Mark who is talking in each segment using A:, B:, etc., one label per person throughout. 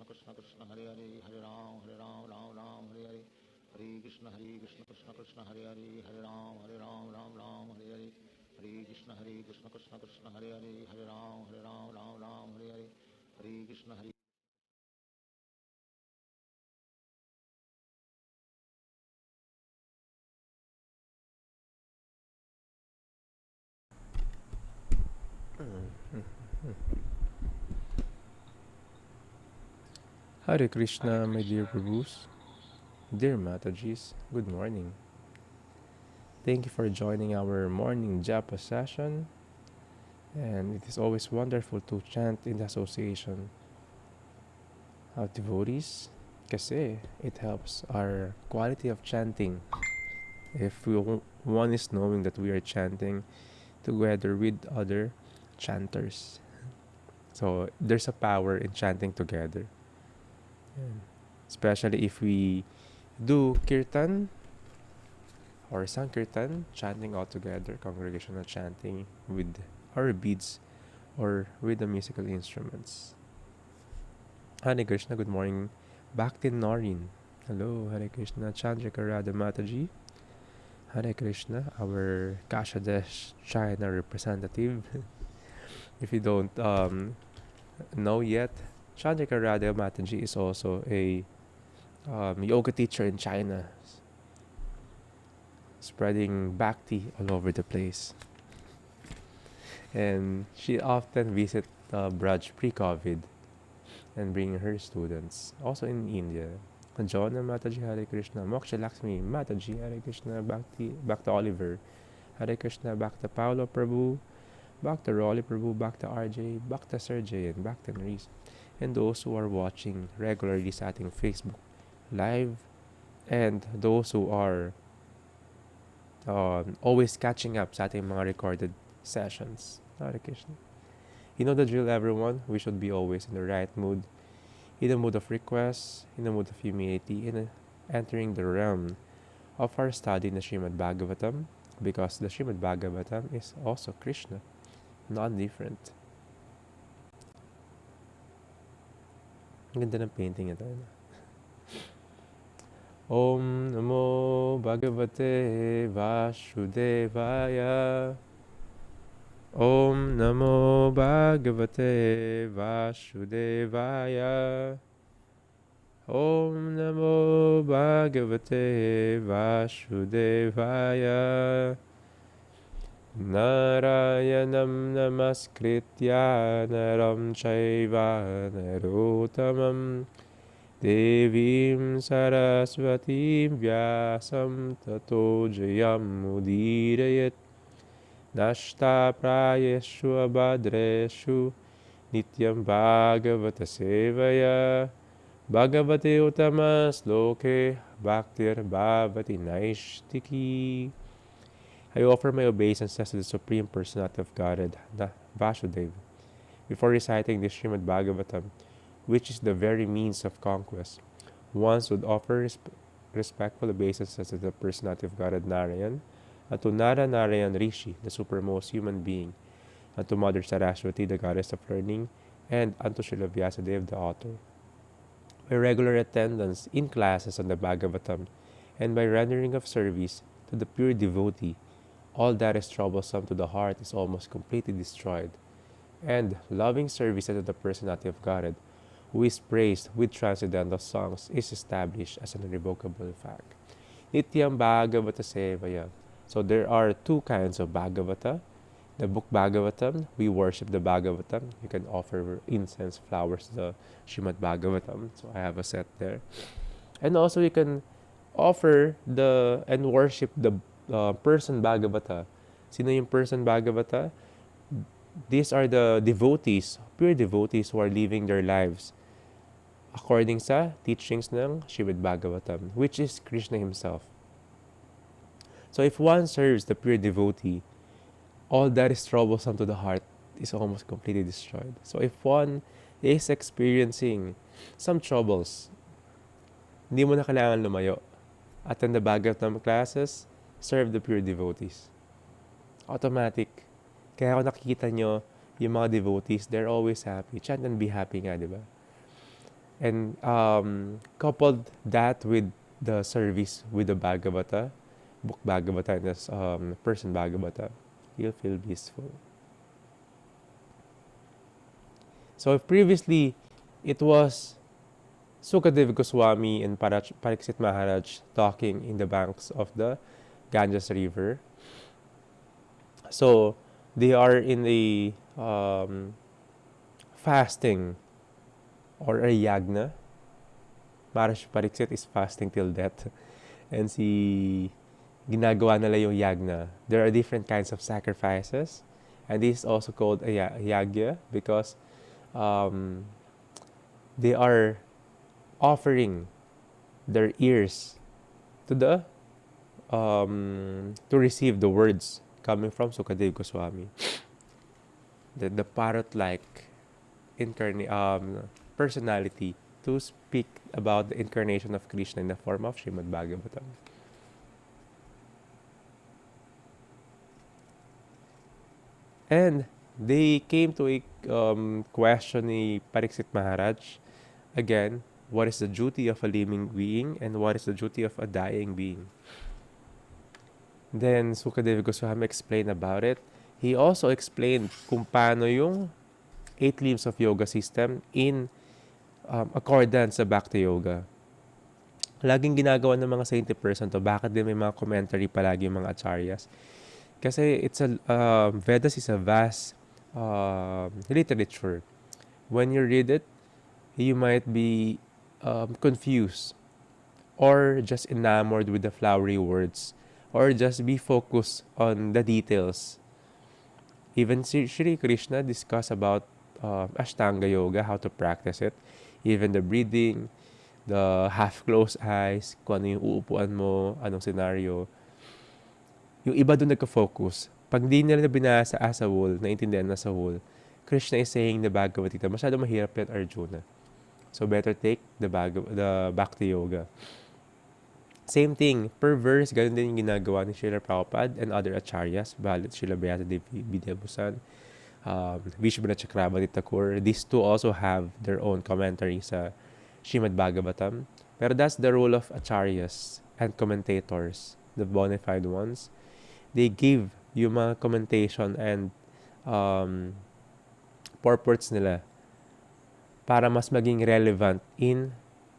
A: Krishna Krishna Hare Hare Hare Ram Ram Ram Hare Hare Hare Krishna Krishna Krishna Hare Hare Hare Ram Ram Hare Hare Hare Krishna Krishna Krishna Hare Hare Hare Ram Ram Hare Hare Hare Krishna Hare
B: Hare Krishna, my dear Prabhus, dear Matajis, good morning. Thank you for joining our morning japa session, and it is always wonderful to chant in the association of devotees kasi it helps our quality of chanting. If one is knowing that we are chanting together with other chanters. So there's a power in chanting together. And especially if we do kirtan or sankirtan, chanting all together, congregational chanting with our beads or with the musical instruments. Hare Krishna, good morning. Bhakti Norin. Hello, Hare Krishna. Chandrika Radha Mataji. Hare Krishna, our Kashadesh China representative. If you don't know yet, Chandrika Radha Mataji is also a yoga teacher in China, spreading bhakti all over the place. And she often visits Braj pre-COVID and bring her students. Also in India, Jona Mataji Hare Krishna, Moksha Lakshmi Mataji Hare Krishna, Bhakti Oliver Hare Krishna, Bhakta Paolo Prabhu, Bhakta Rolly Prabhu, Bhakta RJ, Bhakta Sergey, and Bhakta Naris. And those who are watching regularly sa ating Facebook Live, and those who are always catching up sa ating mga recorded sessions. Hare Krishna. You know the drill, everyone. We should be always in the right mood, in the mood of request, in the mood of humility, in entering the realm of our study in the Srimad Bhagavatam, because the Srimad Bhagavatam is also Krishna, not different. Ang ganda ng painting ito. Om Namo Bhagavate Vasudevaya. Om Namo Bhagavate Vasudevaya. Om Namo Bhagavate Vasudevaya. Narayanam Namaskritya Naram Chaiva Narotamam Devim Saraswatim Vyasam Tato Jayam Udirayat Nashta Prayeshu Abhadreshu Nityam Bhagavata Sevaya Bhagavate Uttama Sloke Bhaktir Bhavati Naishtiki. I offer my obeisances to the Supreme Personality of Godhead, Vasudeva, before reciting the Srimad Bhagavatam, which is the very means of conquest. One should offer respectful obeisances to the Personality of Godhead Narayan, and to Nara Narayan Rishi, the supermost human being, and to Mother Saraswati, the goddess of learning, and unto Srila Vyasadeva, the author. By regular attendance in classes on the Bhagavatam, and by rendering of service to the pure devotee, all that is troublesome to the heart is almost completely destroyed. And loving service to the Personality of Godhead, who is praised with transcendental songs, is established as an irrevocable fact. Nityam Bhagavata Sevaya. So there are two kinds of Bhagavata. The book Bhagavatam, we worship the Bhagavatam. You can offer incense, flowers to the Srimad Bhagavatam. So I have a set there. And also you can offer and worship the person Bhagavata. Sino yung person Bhagavata? These are the devotees, pure devotees who are living their lives according sa teachings ng Srimad Bhagavatam, which is Krishna himself. So if one serves the pure devotee, all that is troublesome to the heart is almost completely destroyed. So if one is experiencing some troubles, hindi mo na kailangan lumayo. Attend the Bhagavatam classes, serve the pure devotees. Automatic. Kaya kung nakikita nyo yung mga devotees, they're always happy. Chant and be happy nga, di ba? And coupled that with the service with the Bhagavata, book Bhagavata, and this person Bhagavata, you'll feel blissful. So if previously it was Sukadeva Goswami and Pariksit Maharaj talking in the banks of the Ganges River, so they are in a fasting or a yagna. Maharaj Pariksit is fasting till death. And ginagawa nila yung yagna. There are different kinds of sacrifices. And this is also called a yagya because um, they are offering their ears to the to receive the words coming from Sukadev Goswami. The parrot-like personality to speak about the incarnation of Krishna in the form of Srimad Bhagavatam. And they came to a question ni Pariksit Maharaj, again, what is the duty of a living being and what is the duty of a dying being? Then Sukadeva Goswami explained about it. He also explained kung paano yung 8 limbs of yoga system in accordance sa Bhakti Yoga. Laging ginagawa ng mga saintly person to. Bakit din may mga commentary palagi yung mga acharyas? Kasi Vedas is a vast literature. When you read it, you might be confused or just enamored with the flowery words or just be focused on the details. Even Shri Krishna discussed about Ashtanga Yoga, how to practice it. Even the breathing, the half-closed eyes, kung ano yung uupuan mo, anong scenario. Yung iba doon nagka-focus. Pag di nila binasa as a whole, naintindihan na sa whole, Krishna is saying the Bhagavad Gita, masyado mahirap yan, Arjuna. So better take the Bhakti Yoga. Same thing, per verse, ganun din yung ginagawa ni Srila Prabhupada and other acharyas, Balit Srila Vyasadeva Vidyabusan, Vishwanath Chakrabarti Thakur. These two also have their own commentary sa Srimad Bhagavatam. Pero that's the role of acharyas and commentators, the bona fide ones. They give yung mga commentation and purports nila para mas maging relevant in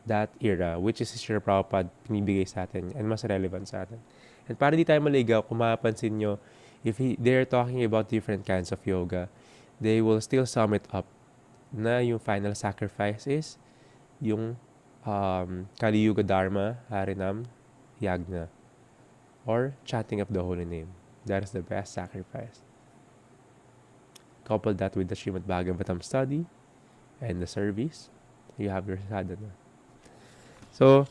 B: that era, which is Srila Prabhupada pinibigay sa atin and mas relevant sa atin. And para di tayo maligaw, kung mapapansin nyo, if they're talking about different kinds of yoga, they will still sum it up na yung final sacrifice is yung Kali Yuga Dharma, Harinam, Yagna, or chanting of the holy name. That is the best sacrifice. Couple that with the Srimad Bhagavatam study and the service, you have your sadhana. So,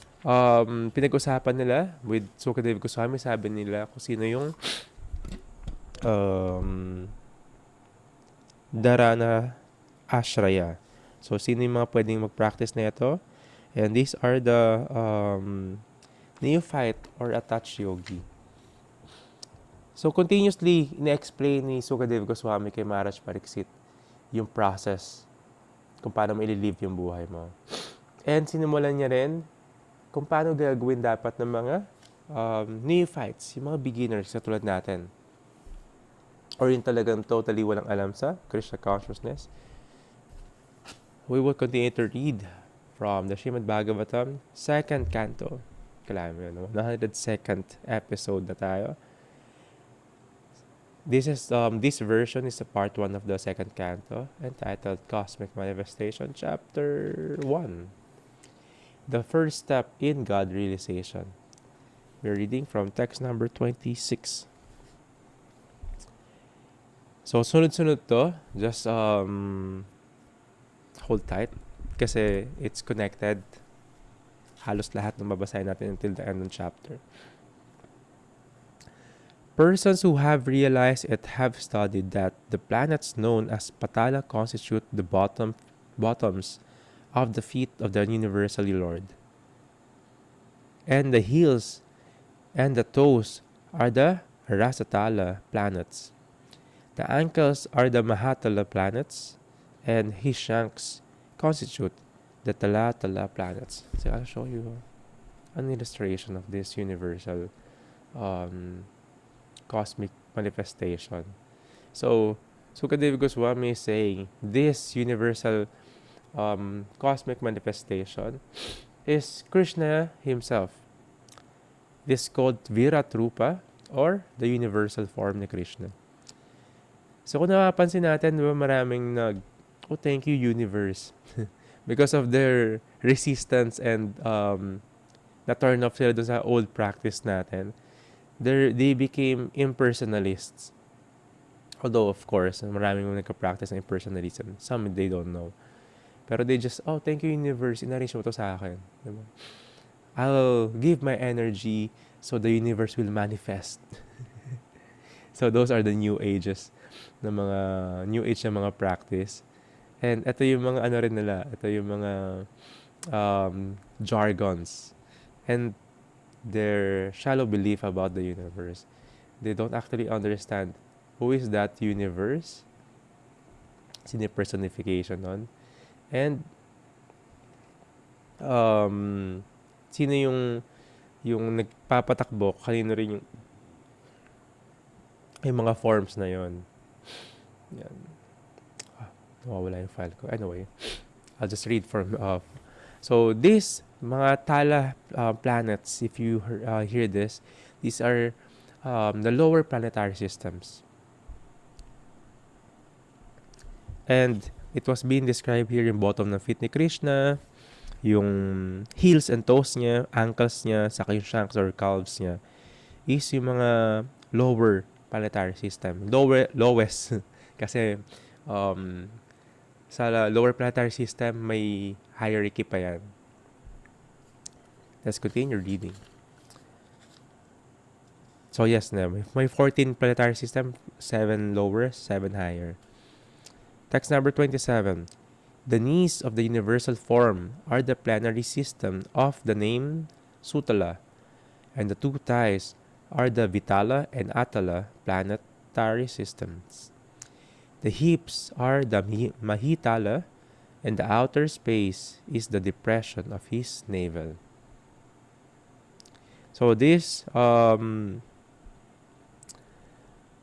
B: pinag-usapan nila with Sukadeva Goswami, sabi nila kung sino yung Dharana Ashraya. So, sino yung mga pwedeng mag-practice na ito? And these are the neophyte or attached yogi. So, continuously, ina-explain ni Sukadeva Goswami kay Maharaj Pariksit yung process kung paano mo ililive yung buhay mo. And sinimulan niya rin kung paano gagawin dapat ng mga neophytes, yung mga beginners sa tulad natin. Or yung talagang totally walang alam sa Krishna consciousness. We will continue to read from the Srimad Bhagavatam, 2nd Canto. Kailangan mo yun, 102nd episode na tayo. This version is a part 1 of the 2nd Canto, entitled Cosmic Manifestation, Chapter 1. The first step in God realization. We're reading from text number 26. So, sunod-sunod to. Just hold tight. Kasi it's connected. Halos lahat ng babasahin natin until the end of the chapter. Persons who have realized it have studied that the planets known as Patala constitute the bottoms of the feet of the Universal Lord. And the heels and the toes are the Rasatala planets. The ankles are the Mahatala planets, and his shanks constitute the Tala planets. So I'll show you an illustration of this universal cosmic manifestation. So Sukadev Goswami is saying this universal cosmic manifestation is Krishna himself. This is called Virat Rupa or the universal form ni Krishna. So kung napapansin natin, diba, maraming oh, thank you universe. Because of their resistance and na-turn off sila dun sa old practice natin, they became impersonalists. Although, of course, maraming nagka-practice ng impersonalism. Some, they don't know. Pero they just, oh, thank you universe, in-arrange mo to sa akin. Diba? I'll give my energy so the universe will manifest. So those are the new ages na mga new age na mga practice. And ito yung mga ano rin nila, ito yung mga jargons and their shallow belief about the universe. They don't actually understand who is that universe, sino personification nun, and sino yung nagpapatakbo, kanino rin yung mga forms na yon. Yan. Nawawala yung file ko. Anyway, I'll just read from so these mga Tala planets, if you hear this, these are the lower planetary systems. And it was being described here yung bottom ng feet ni Krishna, yung heels and toes niya, ankles niya, saka yung shanks or calves niya, is yung mga lower planetary system. Lowest. Kasi sa lower planetary system, may hierarchy pa yan. Let's continue reading. So yes, may 14 planetary system, 7 lower, 7 higher. Text number 27. The knees of the universal form are the planetary system of the name Sutala, and the two thighs are the Vitala and Atala planetary systems. The hips are the Mahitala, and the outer space is the depression of his navel. So this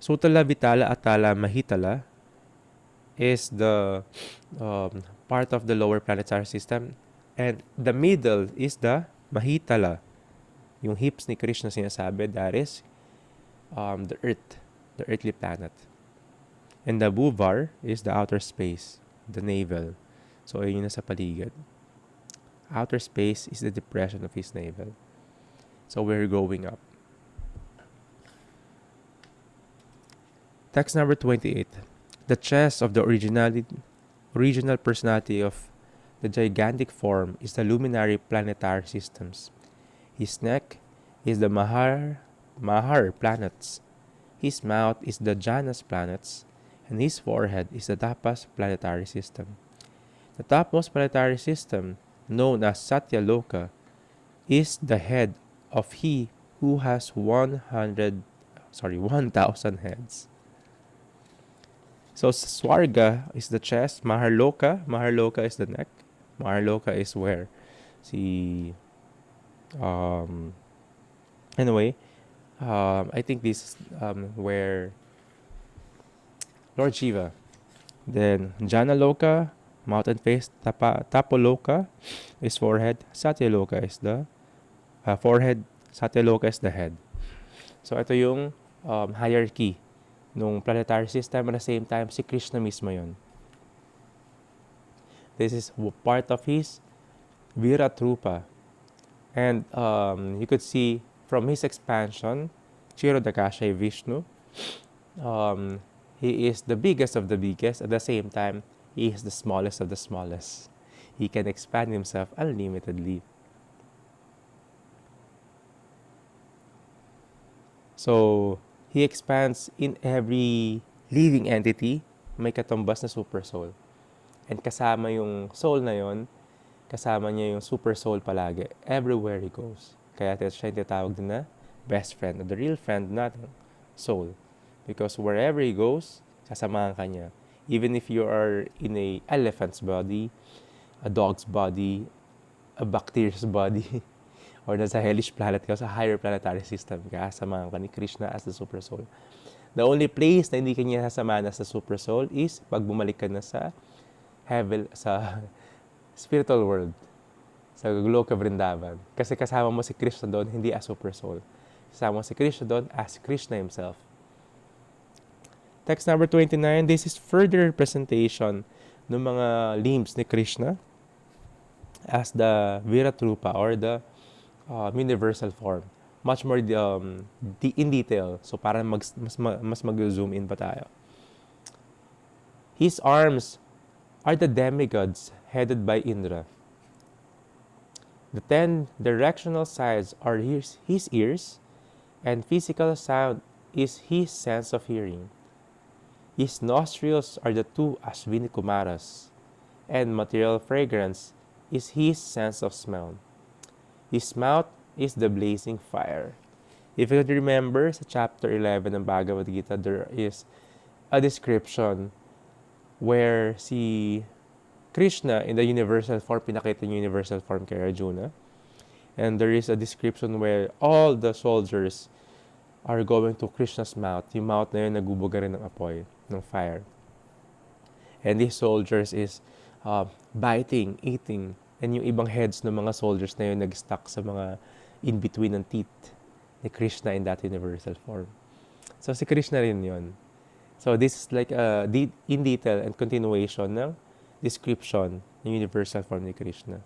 B: Sutala, Vitala, Atala, Mahitala is the part of the lower planetary system, and the middle is the Mahitala. Yung hips ni Krishna sinasabi, that is the earth, the earthly planet. And the Bhuvar is the outer space, the navel. So yun yung nasa paligid. Outer space is the depression of his navel. So we're going up. Text number 28. The chest of the original personality of the gigantic form is the luminary planetary systems. His neck is the Mahar planets. His mouth is the Janus planets, and his forehead is the Tapas planetary system. The topmost planetary system, known as Satyaloka, is the head of he who has 1,000 heads. So Swarga is the chest, Maharloka is the neck. Maharloka is where anyway, I think this where Lord Shiva. Then Janaloka, mountain face, Tapoloka is forehead, Satyaloka is the forehead, Satyaloka is the head. So ito yung hierarchy nung planetary system, at the same time si Krishna mismo yun. This is part of his Virat Rupa. And you could see from his expansion, Kshirodakashay Vishnu, he is the biggest of the biggest. At the same time, he is the smallest of the smallest. He can expand himself unlimitedly. So, he expands in every living entity, may katumbas na super soul. And kasama yung soul na yon, kasama niya yung super soul palagi, everywhere he goes. Kaya siya yung tinatawag din na best friend, the real friend natin, soul. Because wherever he goes, sasamahan ka niya. Even if you are in a elephant's body, a dog's body, a bacteria's body, or nasa hellish planet ka, sa higher planetary system ka, samahan ka ni Krishna as the super soul. The only place na hindi kanya sasamahan as the super soul is pag bumalik ka na sa heaven, sa spiritual world, sa Goloka Vrindavan. Kasi kasama mo si Krishna doon, hindi as super soul. Kasama mo si Krishna doon as Krishna himself. Text number 29, this is further representation ng mga limbs ni Krishna as the Virat Rupa or the universal form. Much more in detail. So parang mas mag-zoom in pa tayo. His arms are the demigods headed by Indra. The 10 directional sides are his ears, and physical sound is his sense of hearing. His nostrils are the 2 Ashwini Kumaras, and material fragrance is his sense of smell. His mouth is the blazing fire. If you remember, sa chapter 11 ng Bhagavad Gita, there is a description where si Krishna in the universal form, pinakita yung universal form kay Arjuna. And there is a description where all the soldiers are going to Krishna's mouth. Yung mouth na yun nagbubuga rin ng apoy, ng fire. And these soldiers is biting, eating. And yung ibang heads ng mga soldiers na yun nag-stuck sa mga in-between ng teeth ni Krishna in that universal form. So si Krishna rin yun. So this is like in detail and continuation ng description ng universal form ni Krishna.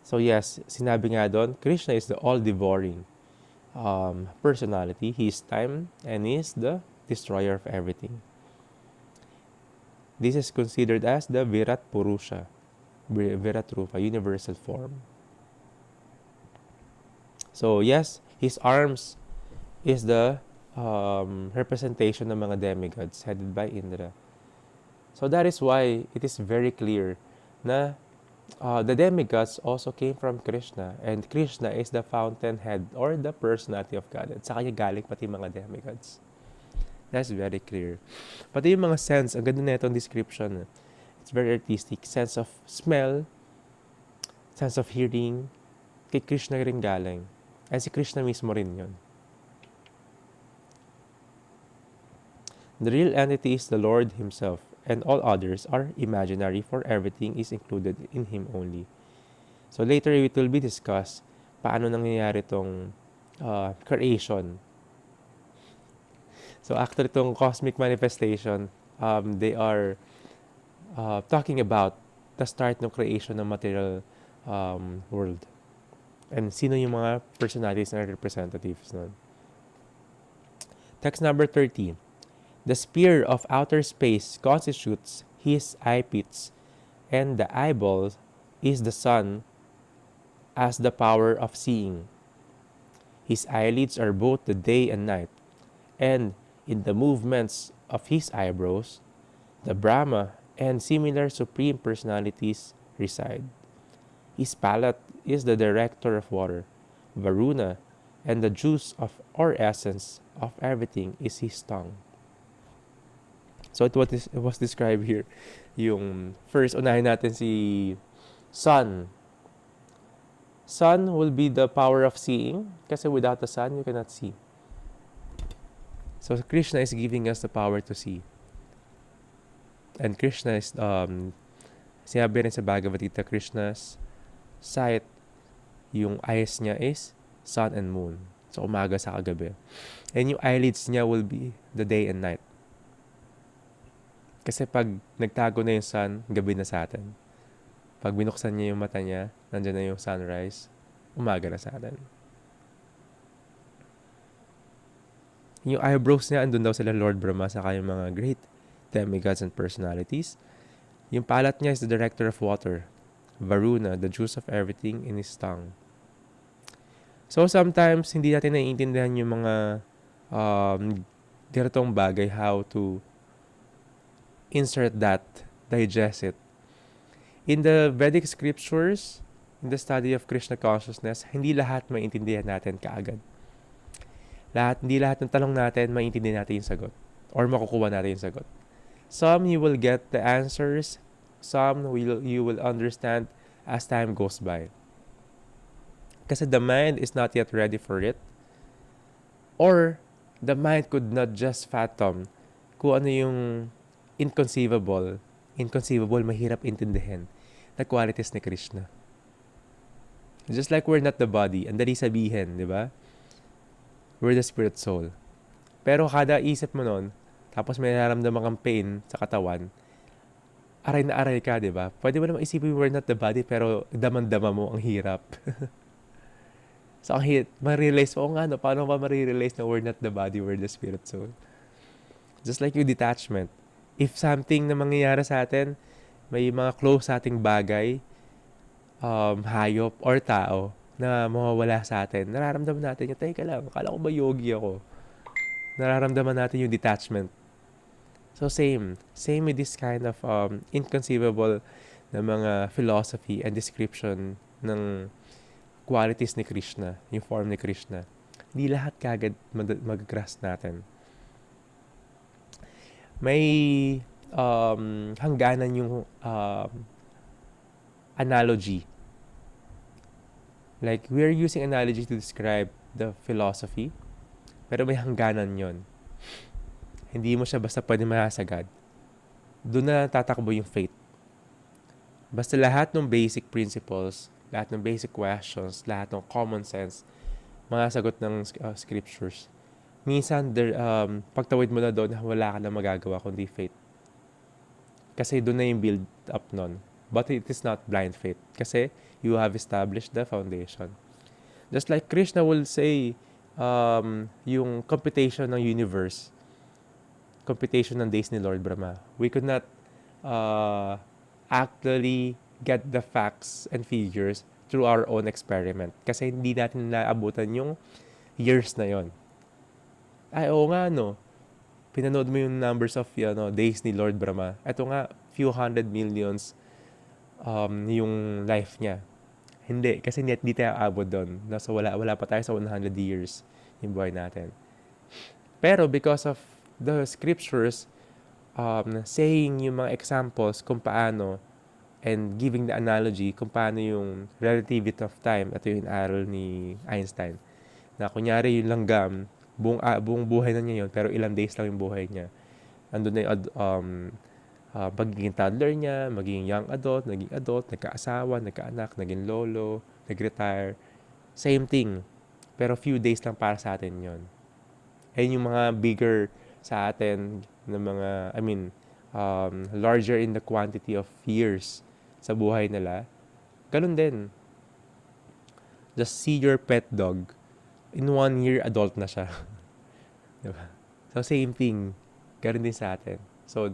B: So yes, sinabi nga doon, Krishna is the all-devouring personality. He is time and he is the destroyer of everything. This is considered as the Virat Purusha, Virat Rupa, universal form. So yes, his arms is the representation ng mga demigods headed by Indra. So that is why it is very clear na the demigods also came from Krishna, and Krishna is the fountainhead or the personality of God. At sa kanya galing pati mga demigods. That's very clear. Pati yung mga sense, ang ganda na itong description. It's very artistic. Sense of smell, sense of hearing, kay Krishna rin galing. And si Krishna mismo rin yun. The real entity is the Lord himself, and all others are imaginary, for everything is included in him only. So later it will be discussed paano nangyayari itong creation. So after itong cosmic manifestation, they are talking about the start ng creation ng material world. And sino yung mga personalities na representatives nun. Text number 30. The sphere of outer space constitutes his eye pits, and the eyeball is the sun as the power of seeing. His eyelids are both the day and night, and in the movements of his eyebrows, the Brahma and similar supreme personalities reside. His palate is the director of water, Varuna, and the juice of or essence of everything is his tongue. So it was described here. Yung first, unahin natin si sun. Sun will be the power of seeing, kasi without the sun, you cannot see. So Krishna is giving us the power to see. And Krishna is, sinabi rin sa Bhagavad Gita, Krishna's sight, yung eyes niya is sun and moon. So umaga sa kagabi. And yung eyelids niya will be the day and night. Kasi pag nagtago na yung sun, gabi na sa atin. Pag binuksan niya yung mata niya, nandyan na yung sunrise, umaga na sa atin. Yung eyebrows niya, andun daw sila Lord Brahma sa kayong mga great demigods and personalities. Yung palate niya is the director of water, Varuna, the juice of everything in his tongue. So sometimes, hindi natin naiintindihan yung mga ganitong bagay, how to insert that, digest it. In the Vedic scriptures, in the study of Krishna consciousness, hindi lahat maintindihan natin kaagad. Hindi lahat ng tanong natin, maintindihan natin yung sagot. Or makukuha natin yung sagot. Some you will get the answers, some you will understand as time goes by. Kasi the mind is not yet ready for it. Or the mind could not just fathom kung ano yung inconceivable. Inconceivable, mahirap intindihin na qualities ni Krishna. Just like we're not the body, ang dali sabihin, di ba? We're the spirit soul. Pero kada isip mo nun, tapos may nararamdaman kang pain sa katawan, aray na aray ka, di ba? Pwede mo naman isipin we're not the body, pero damang-dama mo ang hirap. So, ang ma-realize mo, nga, no, paano ba ma-realize na we're not the body, we're the spirit soul? Just like yung detachment. If something na mangyayari sa atin, may mga close sa ating bagay, hayop, or tao, na mawawala sa atin, nararamdaman natin yung, teka lang, akala ko ba yogi ako? Nararamdaman natin yung detachment. So same with this kind of inconceivable na mga philosophy and description ng qualities ni Krishna, yung form ni Krishna. Hindi lahat kagad mag-grasp natin. May hangganan yung analogy. Like, we're using analogy to describe the philosophy, pero may hangganan yon. Hindi mo siya basta pwede mahasagad. Doon na tatakbo yung faith. Basta lahat ng basic principles, lahat ng basic questions, lahat ng common sense, mga sagot ng scriptures. Minsan, pagtawid mo na doon, wala ka na magagawa kundi faith. Kasi doon na yung build up nun. But it is not blind faith. Kasi you have established the foundation. Just like Krishna will say, yung computation ng universe, computation ng days ni Lord Brahma, we could not actually get the facts and figures through our own experiment. Kasi hindi natin naabutan yung years na yon. Ay, oo nga, no. Pinanood mo yung numbers of days ni Lord Brahma. Ito nga, few hundred millions yung life niya. Hindi, kasi hindi tayo abot doon. So, wala pa tayo sa 100 years yung buhay natin. Pero because of the scriptures saying yung mga examples kung paano and giving the analogy kung paano yung relativity of time, ito yung aral ni Einstein, na kunyari yung langgam, buong buhay na niya yun, pero ilang days lang yung buhay niya. Andun na yung pagiging toddler niya, magiging young adult, naging adult, nagkaasawa, nagkaanak, naging lolo, nag-retire. Same thing. Pero few days lang para sa atin yon. Ayun yung mga bigger sa atin na mga, larger in the quantity of years sa buhay nila. Ganun din. Just see your pet dog. In 1 year, adult na siya. Diba? So, same thing. Ganun din sa atin. So,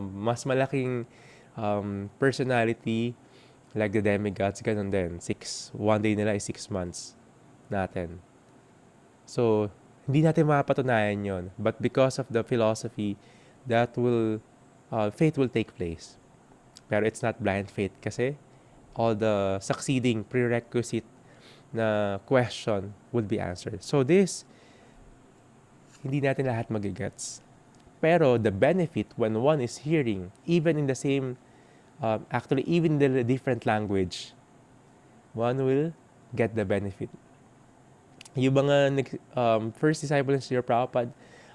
B: mas malaking personality like the demigods, ganun din. 1 day nila is 6 months natin. So, hindi natin mapatunayan yon. But because of the philosophy, that will, faith will take place. Pero it's not blind faith kasi all the succeeding prerequisite na question would be answered. So this, hindi natin lahat magigets. Pero the benefit when one is hearing, even in the same, actually even the different language, one will get the benefit. Yung mga first disciple ni Sri Prabhupada,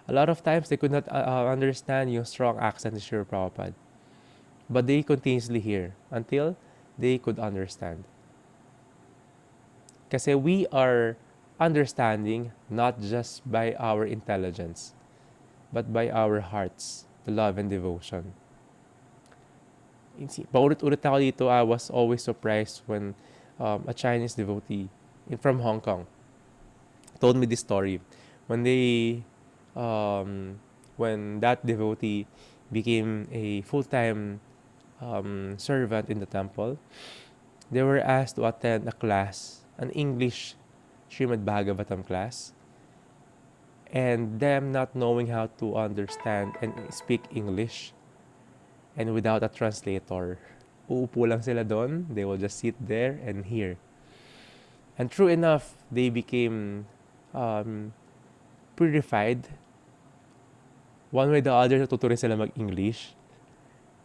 B: a lot of times they could not understand yung strong accent ni Sri Prabhupada. But they continuously hear until they could understand. Kasi we are understanding not just by our intelligence, but by our hearts, the love and devotion. Paulit-ulit ako dito, I was always surprised when a Chinese devotee from Hong Kong told me this story. When that devotee became a full-time servant in the temple, they were asked to attend a class, an English Srimad Bhagavatam class, and them not knowing how to understand and speak English, and without a translator, uupo lang sila doon, they will just sit there and hear. And true enough, they became purified one way or the other, natututo rin sila mag-English.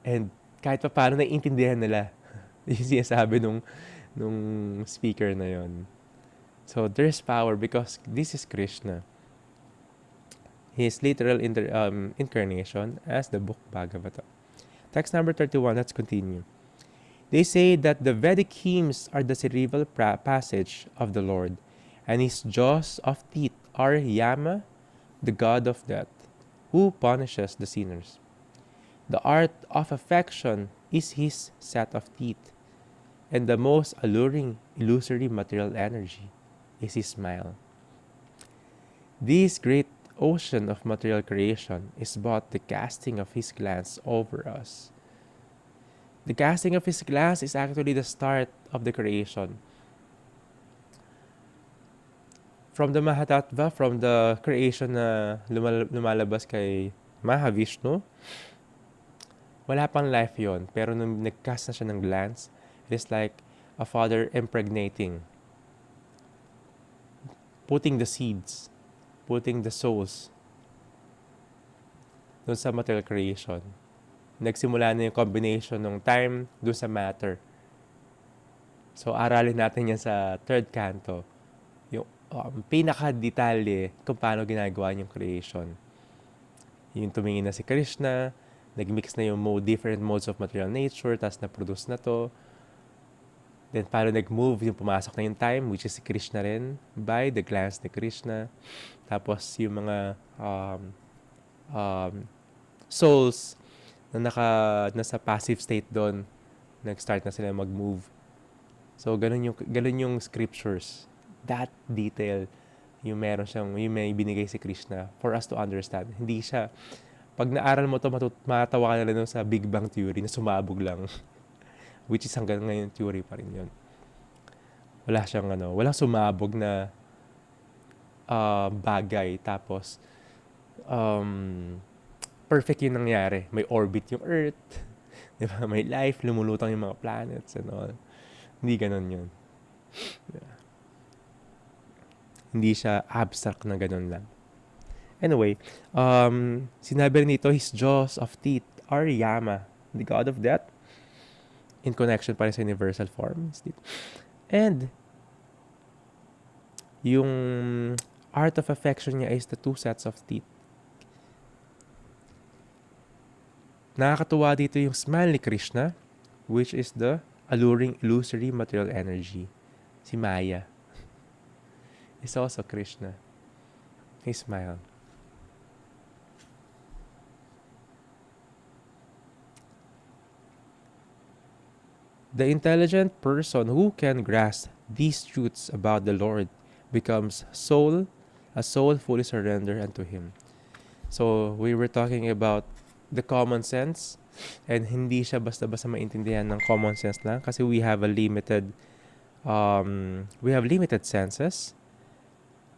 B: And kahit pa paano, naiintindihan nila yung sinasabi nung speaker na yon. So, there's power because this is Krishna. His literal incarnation as the book Bhagavata. Text number 31, let's continue. They say that the Vedic hymns are the cerebral passage of the Lord, and his jaws of teeth are Yama, the god of death, who punishes the sinners. The art of affection is his set of teeth, and the most alluring, illusory material energy is his smile. This great ocean of material creation is but the casting of his glance over us. The casting of his glance is actually the start of the creation. From the Mahatattva, from the creation na lumalabas kay Mahavishnu, wala pang life yon. Pero nung nagcast na siya ng glance, it is like a father impregnating, putting the seeds, putting the souls dun sa material creation. Nagsimula na yung combination ng time dun sa matter. So, aralin natin yan sa third canto. Yung pinaka-detalye kung paano ginagawa yung creation. Yung tumingin na si Krishna, nag-mix na yung different modes of material nature, tapos na-produce na to. Then, paano nag-move, yung pumasok na yung time, which is si Krishna rin, by the glance ni Krishna. Tapos, yung mga souls na nasa passive state doon, nag-start na sila mag-move. So, ganun yung scriptures. That detail, yung may binigay si Krishna for us to understand. Hindi siya, pag naaral mo to, matawa ka na lang sa Big Bang Theory na sumabog lang. Which is hanggang ngayon theory pa rin yun. Walang sumabog na bagay. Tapos, perfect yung nangyari. May orbit yung Earth. Diba? May life, lumulutang yung mga planets and all. Hindi ganun yun. Yeah. Hindi siya abstract na ganun lang. Anyway, sinabi nito, his jaws of teeth are Yama, the god of death, in connection pa rin sa universal form. And, yung art of affection niya is the two sets of teeth. Nakakatuwa dito yung smile ni Krishna, which is the alluring, illusory material energy. Si Maya. Is also Krishna. His smile. The intelligent person who can grasp these truths about the Lord becomes a soul fully surrendered unto Him. So, we were talking about the common sense, and hindi siya basta-basta maintindihan ng common sense lang kasi we have limited senses.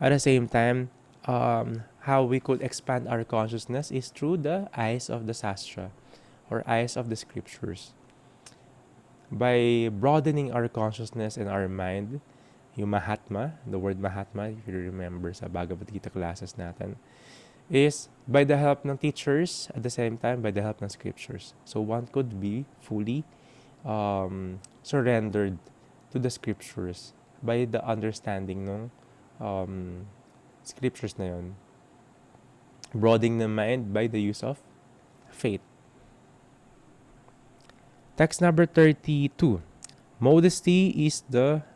B: At the same time, how we could expand our consciousness is through the eyes of the Sastra or eyes of the scriptures. By broadening our consciousness and our mind, yung Mahatma, the word Mahatma, if you remember sa Bhagavad Gita classes natin, is by the help ng teachers, at the same time, by the help ng scriptures. So one could be fully surrendered to the scriptures by the understanding ng scriptures na yun. Broadening the mind by the use of faith. Text number 32. Modesty is the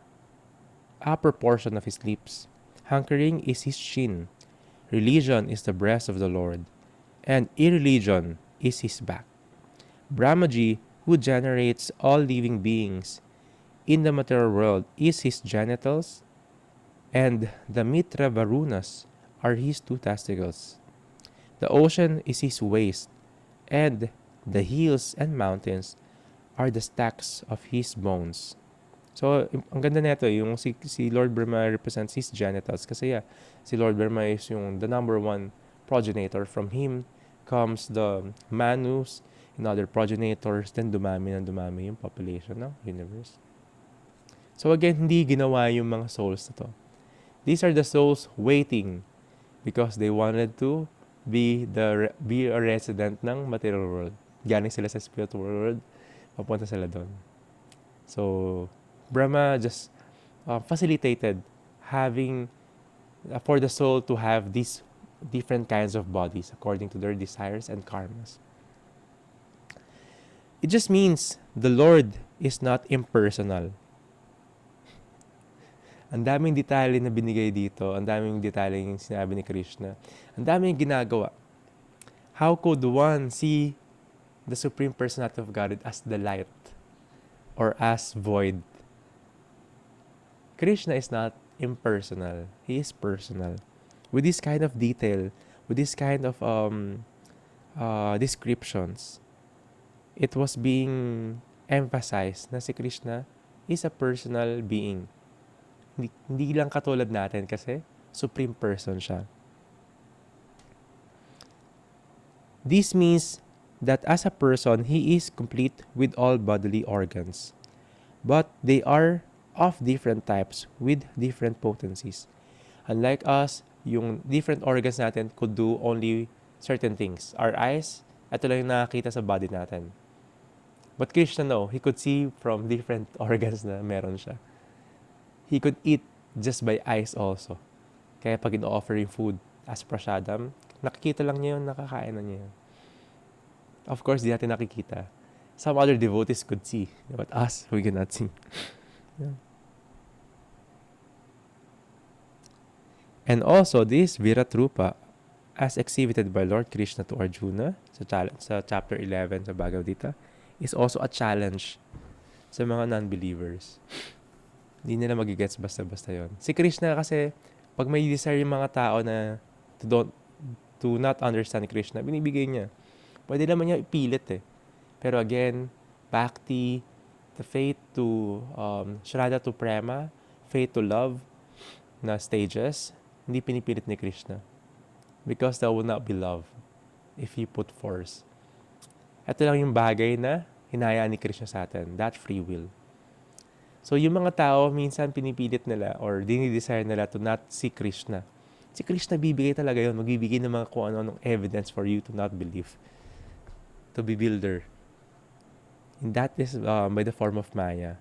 B: upper portion of his lips. Hankering is his chin. Religion is the breast of the Lord. And irreligion is his back. Brahmaji, who generates all living beings in the material world, is his genitals. And the Mitra Varunas are his two testicles. The ocean is his waist. And the hills and mountains are the stacks of his bones. So, ang ganda nito, yung si Lord Brahma represents his genitals. Kasi si Lord Brahma is the number one progenitor. From him comes the Manus and other progenitors. Then dumami yung population ng universe. So again, hindi ginawa yung mga souls na to. These are the souls waiting because they wanted to be a resident ng material world. Galing sila sa spiritual world, papunta sila doon. So, Brahma just facilitated having for the soul to have these different kinds of bodies according to their desires and karmas. It just means the Lord is not impersonal. Ang daming detalye na binigay dito, ang daming detalye yung sinabi ni Krishna, ang daming ginagawa. How could one see the Supreme Personality of Godhead as the light or as void? Krishna is not impersonal. He is personal. With this kind of detail, with this kind of descriptions, it was being emphasized na si Krishna is a personal being. Hindi lang katulad natin kasi Supreme Person siya. This means that as a person, he is complete with all bodily organs. But they are of different types with different potencies. Unlike us, yung different organs natin could do only certain things. Our eyes, ito lang yung nakakita sa body natin. But Krishna, no, he could see from different organs na meron siya. He could eat just by eyes also. Kaya pag ino-offer yung food as prasadam, nakikita lang niya yun, nakakain na niya yun. Of course, di natin nakikita. Some other devotees could see, but us, we cannot see. Yeah. And also, this Viratrupa, as exhibited by Lord Krishna to Arjuna sa chapter 11 sa Bhagavad Gita, is also a challenge sa mga non-believers. Hindi nila magigets basta-basta yon. Si Krishna kasi, pag may desire yung mga tao na to not understand Krishna, binibigay niya. Pwede naman niya ipilit eh. Pero again, bhakti, the faith to Shraddha to Prema, faith to love na stages, hindi pinipilit ni Krishna. Because that will not be love if you put force. Ito lang yung bagay na hinayaan ni Krishna sa atin, that free will. So yung mga tao, minsan pinipilit nila or dinidesire nila to not see Krishna. Si Krishna bibigay talaga yun, magbibigay ng mga kung ano-anong evidence for you to not believe. To bewilder. And that is by the form of Maya.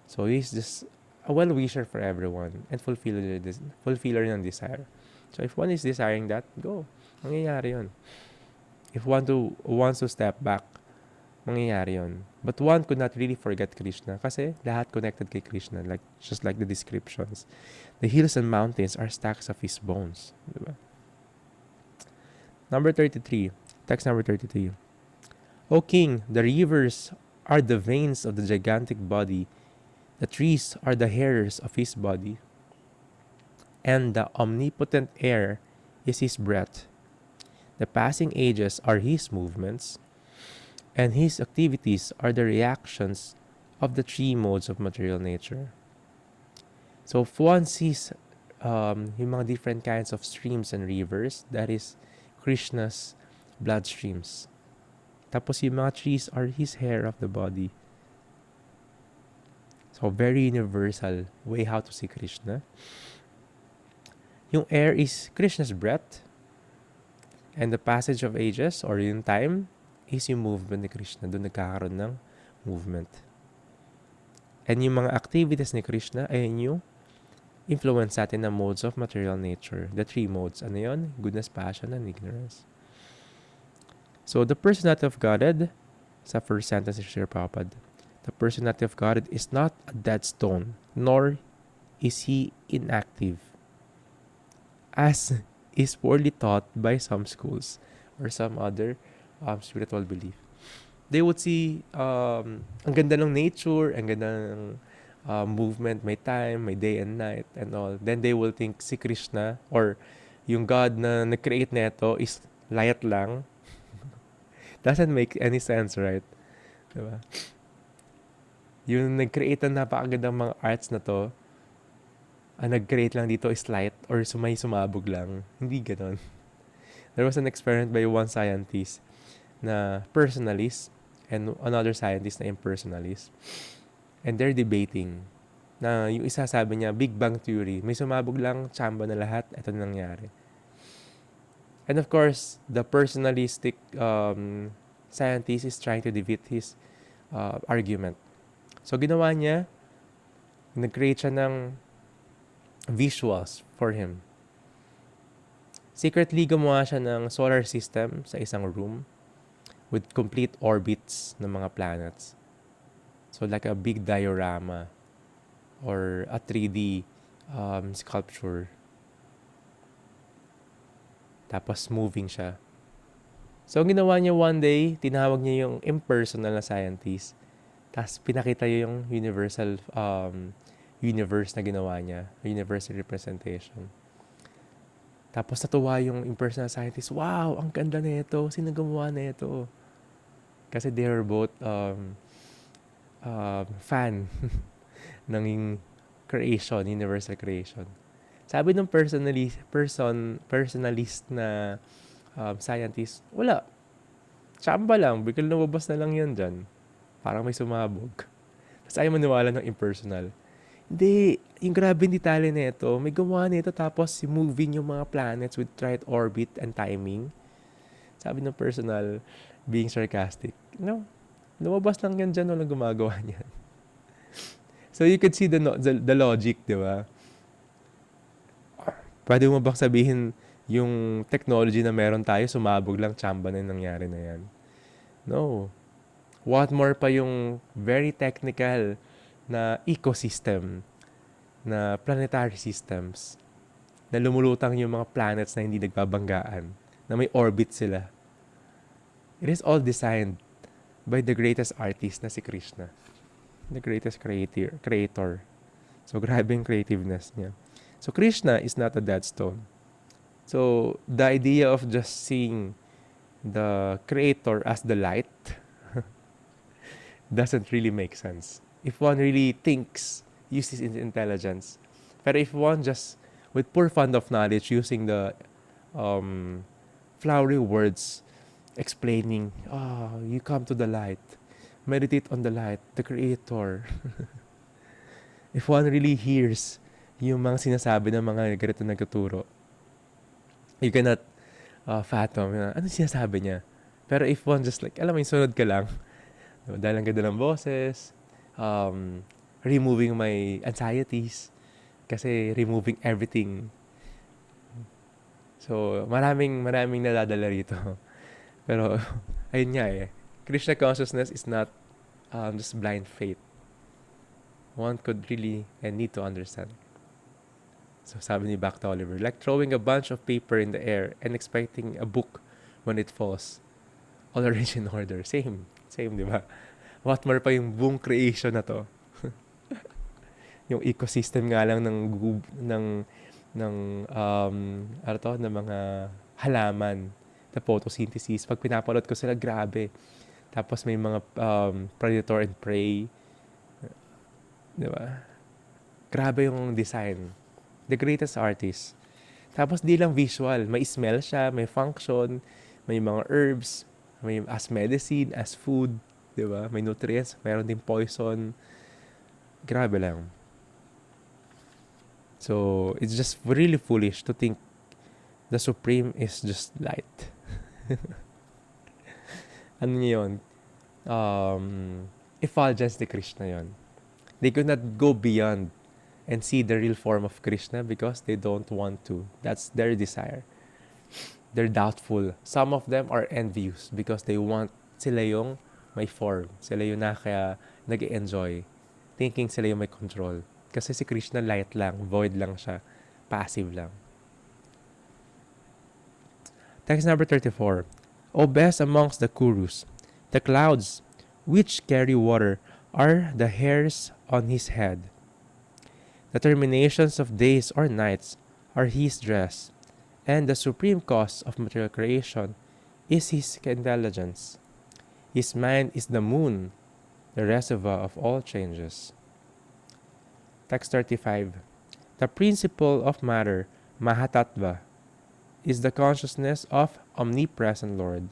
B: So he's just a well-wisher for everyone and fulfiller ng desire. So if one is desiring that, go. Mangyayari yun. If one wants to step back, mangyayari yun. But one could not really forget Krishna kasi lahat connected kay Krishna, just like the descriptions. The hills and mountains are stacks of his bones. Diba? Number 33. Text number 33. O king, the rivers are the veins of the gigantic body. The trees are the hairs of his body. And the omnipotent air is his breath. The passing ages are his movements. And his activities are the reactions of the three modes of material nature. So if one sees yung mga different kinds of streams and rivers, that is Krishna's bloodstreams. Tapos yung mga trees are his hair of the body. So very universal way how to see Krishna. Yung air is Krishna's breath. And the passage of ages or yung time is yung movement ni Krishna. Doon nagkakaroon ng movement. And yung mga activities ni Krishna ay yung influence natin ng modes of material nature. The three modes. Ano yun? Goodness, passion, and ignorance. So the personality of Godhead, sa first sentence ni Srila Prabhupada, the personality of Godhead is not a dead stone, nor is he inactive, as is poorly taught by some schools or some other spiritual belief. They would see ang ganda ng nature, ang ganda ng movement, may time, may day and night and all. Then they will think si Krishna or yung God na nag-create neto is light lang. Doesn't make any sense, right? Diba? Yung nag-create ng napakagandang mga arts na to, ang nag-create lang dito is light or sumabog lang. Hindi ganon. There was an experiment by one scientist na personalist and another scientist na impersonalist. And they're debating na yung isa sabi niya, Big Bang Theory, may sumabog lang, tsamba na lahat, ito na nangyari. And of course, the personalistic scientist is trying to defeat his argument. So ginawa niya, nag-create siya ng visuals for him. Secretly gumawa siya ng solar system sa isang room with complete orbits ng mga planets. So like a big diorama or a 3D sculpture. Tapos moving siya. So ang ginawa niya one day, tinawag niya yung impersonal na scientist. Tapos pinakita niya yung universe na ginawa niya, universal representation. Tapos natuwa yung impersonal scientist, wow, ang ganda nito, sino gumawa nito? Kasi they were both fan ng creation, universal creation. Sabi ng personalist na scientist, wala. Tsamba lang, biglang lumabas na lang yan dyan. Parang may sumabog. Tapos ayaw maniwala ng impersonal. Hindi, yung grabe detalye nito, may gumawa nito tapos moving yung mga planets with right orbit and timing. Sabi ng personal, being sarcastic, no, lumabas lang yan dyan, walang gumagawa niyan. So you could see the logic, di ba? Pwede mo bang sabihin yung technology na meron tayo, sumabog lang, tsamba na yung nangyari na yan? No. What more pa yung very technical na ecosystem, na planetary systems, na lumulutang yung mga planets na hindi nagbabanggaan, na may orbit sila. It is all designed by the greatest artist na si Krishna. The greatest creator. So, grabe yung creativeness niya. So, Krishna is not a dead stone. So, the idea of just seeing the creator as the light doesn't really make sense. If one really thinks, uses his intelligence. But if one just, with poor fund of knowledge, using the flowery words, explaining, you come to the light, meditate on the light, the creator. If one really hears yung mga sinasabi ng mga ganito nagtuturo, you cannot fathom, ano sinasabi niya. Pero if one just like, alam mo, sunod ka lang, dahil ang ganda ng boses, removing my anxieties, kasi removing everything. So, maraming nadadala rito. Pero, ayun nga eh, Krishna consciousness is not just blind faith. One could really and need to understand. So sabi ni Bhakta Oliver, like throwing a bunch of paper in the air and expecting a book when it falls. All arranged in order. Same, di ba? What more pa yung buong creation na to. Yung ecosystem nga lang ng mga halaman, the photosynthesis. Pag pinapalot ko sila, grabe. Tapos may mga predator and prey. Di ba? Grabe yung design. The greatest artist. Tapos di lang visual. May smell siya, may function, may mga herbs, may as medicine, as food. Di ba? May nutrients, mayroon din poison. Grabe lang. So, it's just really foolish to think the Supreme is just light. Ano yun? Effulgence ni Krishna yun. They could not go beyond and see the real form of Krishna because they don't want to. That's their desire. They're doubtful. Some of them are envious because they want sila yung may form. Sila yung kaya nag-enjoy. Thinking sila yung may control. Kasi si Krishna light lang, void lang siya, passive lang. Text number 34. O best amongst the Kurus, the clouds which carry water are the hairs on his head. The terminations of days or nights are his dress, and the supreme cause of material creation is his intelligence. His mind is the moon, the reservoir of all changes. Text 35. The principle of matter, Mahatattva, is the consciousness of omnipresent Lord.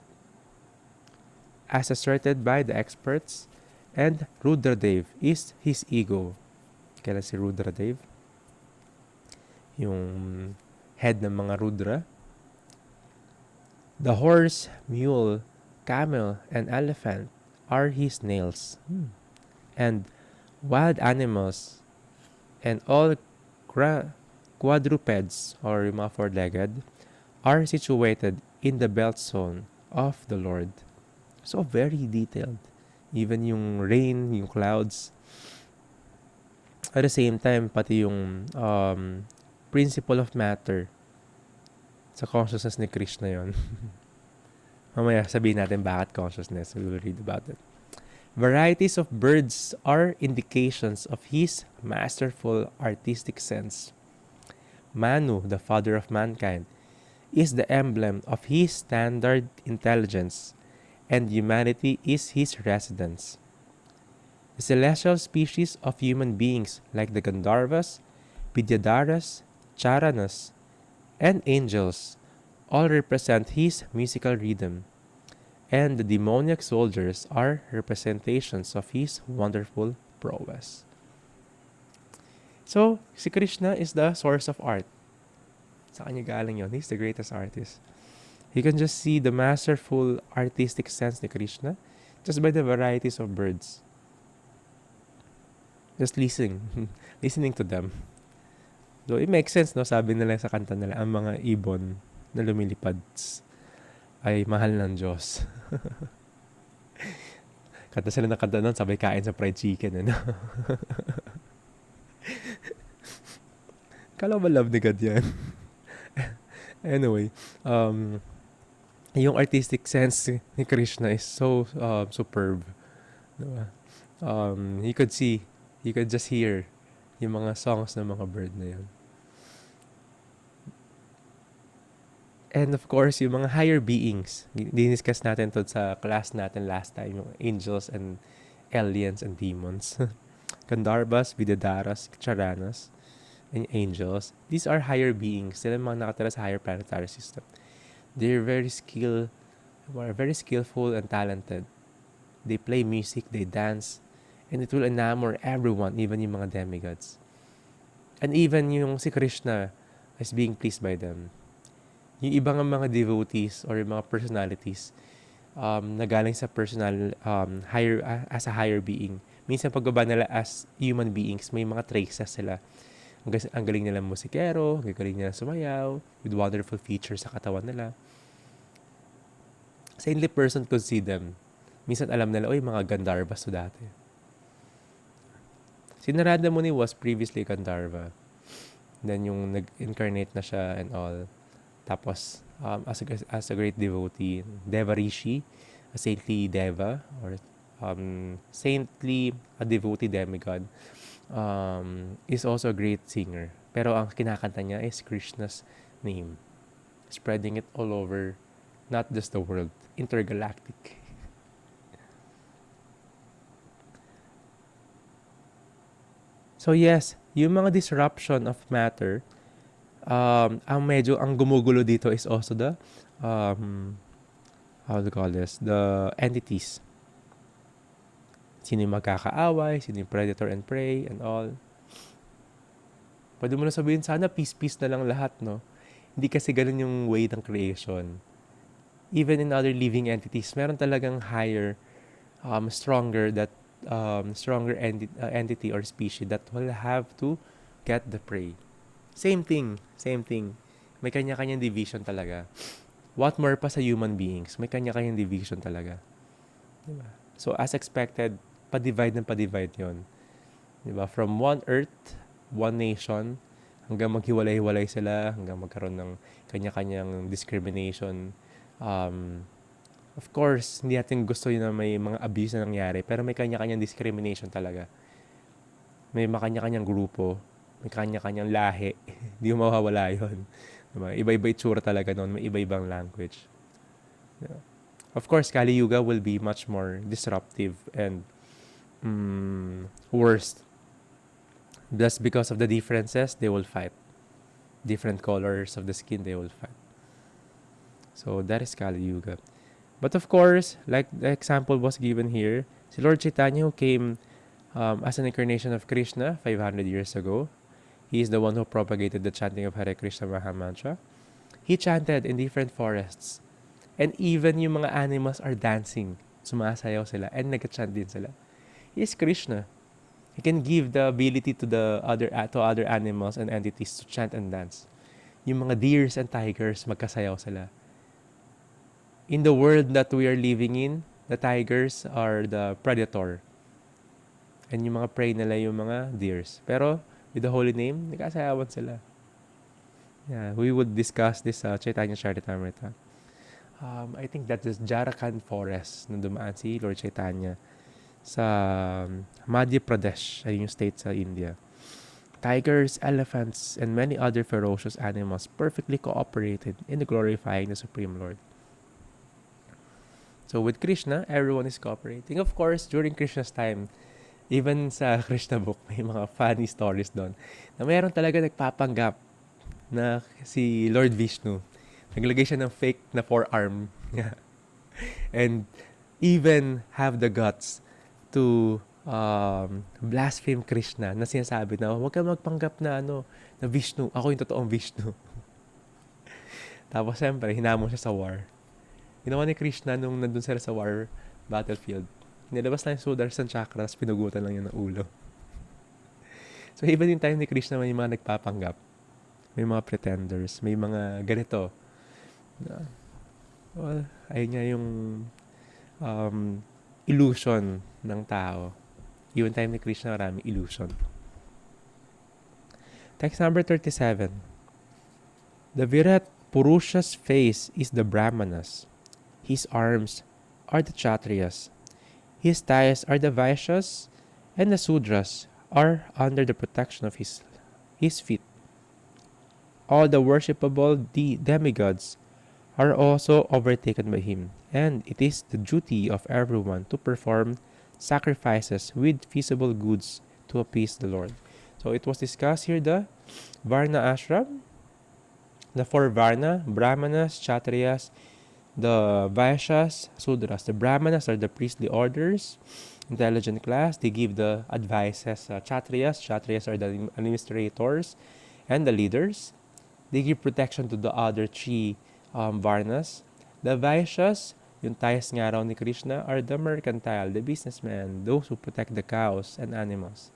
B: As asserted by the experts, and Rudradev is his ego. Kailan si Rudradev? Yung head ng mga Rudra. The horse, mule, camel, and elephant are his nails. And wild animals and all quadrupeds or yung mga four-legged are situated in the belt zone of the Lord. So very detailed. Even yung rain, yung clouds. At the same time, pati yung principle of matter sa consciousness ni Krishna yon. Mamaya sabihin natin bakit consciousness. We will read about it. Varieties of birds are indications of his masterful artistic sense. Manu, the father of mankind, is the emblem of his standard intelligence, and humanity is his residence. The celestial species of human beings like the Gandharvas, Vidyadharas, Charanas, and angels all represent his musical rhythm, and the demoniac soldiers are representations of his wonderful prowess. So, si Krishna is the source of art. Sa kanya galing yun. He's the greatest artist. You can just see the masterful artistic sense ni Krishna just by the varieties of birds. Just listening to them. So, it makes sense, no? Sabi nila sa kanta nila, ang mga ibon na lumilipad ay mahal ng Diyos. Kanta sila ng kanta nun, sabay kain sa fried chicken. Ano? Kala ba love ni God yan? Anyway, yung artistic sense ni Krishna is so superb. Diba? You could just hear yung mga songs ng mga bird na yun. And of course, yung mga higher beings. Diniscuss natin to sa class natin last time, yung angels and aliens and demons. Gandharvas, Vidyadharas, Charanas, and angels. These are higher beings. Sila mga nakatira sa higher planetary system. They're very skillful and talented. They play music, they dance, and it will enamor everyone, even yung mga demigods. And even yung si Krishna is being pleased by them. Yung ibang mga devotees or yung mga personalities na galing sa as a higher being. Minsan pagbaba nila as human beings, may mga traces sila. Ang galing nila musikero, ang galing nila sumayaw, with wonderful features sa katawan nila. Saintly person could see them. Minsan alam nila, mga Gandharvas to dati. Si Narada Muni was previously Gandharva. Then yung nag-incarnate na siya and all. Tapos, as a great devotee, Deva Rishi, a saintly Deva, or saintly a devotee demigod, is also a great singer. Pero ang kinakanta niya is Krishna's name. Spreading it all over, not just the world, intergalactic. So yes, yung mga disruption of matter, ang gumugulo dito is also the the entities. Sino yung magkakaaway, sino yung predator and prey and all. Pwede mo na sabihin, sana peace na lang lahat, no? Hindi kasi ganun yung way ng creation. Even in other living entities, meron talagang higher, stronger entity or species that will have to get the prey. Same thing. May kanya-kanyang division talaga. What more pa sa human beings? May kanya-kanyang division talaga. Diba? So, as expected, pa-divide yon. Diba? From one earth, one nation, hanggang maghiwalay-hiwalay sila, hanggang magkaroon ng kanya-kanyang discrimination. Of course, hindi natin gusto yun na may mga abuse na nangyari, pero may kanya-kanyang discrimination talaga. May kanya-kanyang grupo, may kanya-kanyang lahi. Hindi mo mawawala yun. Diba? Iba-iba itsura talaga noon. May iba-ibang language. Diba? Of course, Kali Yuga will be much more disruptive and worse. Just because of the differences, they will fight. Different colors of the skin, they will fight. So, that is Kali Yuga. But of course, like the example was given here, si Lord Chaitanya who came as an incarnation of Krishna 500 years ago, he is the one who propagated the chanting of Hare Krishna Mahamantra. He chanted in different forests. And even yung mga animals are dancing. Sumasayaw sila and nag-chant din sila. He is Krishna. He can give the ability to the other animals and entities to chant and dance. Yung mga deers and tigers, magkasayaw sila. In the world that we are living in, the tigers are the predator. And yung mga prey nila yung mga deers. Pero with the holy name, nagkasayawan sila. Yeah, we would discuss this Chaitanya Charitamrita. I think that is Jharkhand forest na dumaan si Lord Chaitanya sa Madhya Pradesh, ay yung state sa India. Tigers, elephants, and many other ferocious animals perfectly cooperated in glorifying the Supreme Lord. So with Krishna, everyone is cooperating. Of course, during Krishna's time, even sa Krishna book, may mga funny stories doon na mayroon talaga nagpapanggap na si Lord Vishnu. Naglagay siya ng fake na forearm. And even have the guts to blaspheme Krishna na sinasabi na huwag ka magpanggap na na Vishnu. Ako yung totoong Vishnu. Tapos siyempre, hinamon siya sa war. Ginawa ni Krishna nung nandun sila sa war battlefield. Nilabas lang yung Sudarshan Chakra, tapos pinugutan lang yun ng ulo. So even yung time ni Krishna, may mga nagpapanggap. May mga pretenders. May mga ganito. Well, ayun nga yung illusion ng tao. Even time ni Krishna, maraming illusion. Text number 37. The Virat Purusha's face is the Brahmanas. His arms are the Kshatriyas. His thighs are the Vaishyas, and the Sudras are under the protection of his feet. All the worshipable demigods are also overtaken by him, and it is the duty of everyone to perform sacrifices with feasible goods to appease the Lord. So it was discussed here the Varna Ashram, the four Varna, Brahmanas, Kshatriyas, the Vaishyas, Sudras. The Brahmanas are the priestly orders, intelligent class. They give the advices. Kshatriyas are the administrators and the leaders. They give protection to the other three Varnas. The Vaishyas, yung tayas nga raw ni Krishna, are the mercantile, the businessmen, those who protect the cows and animals.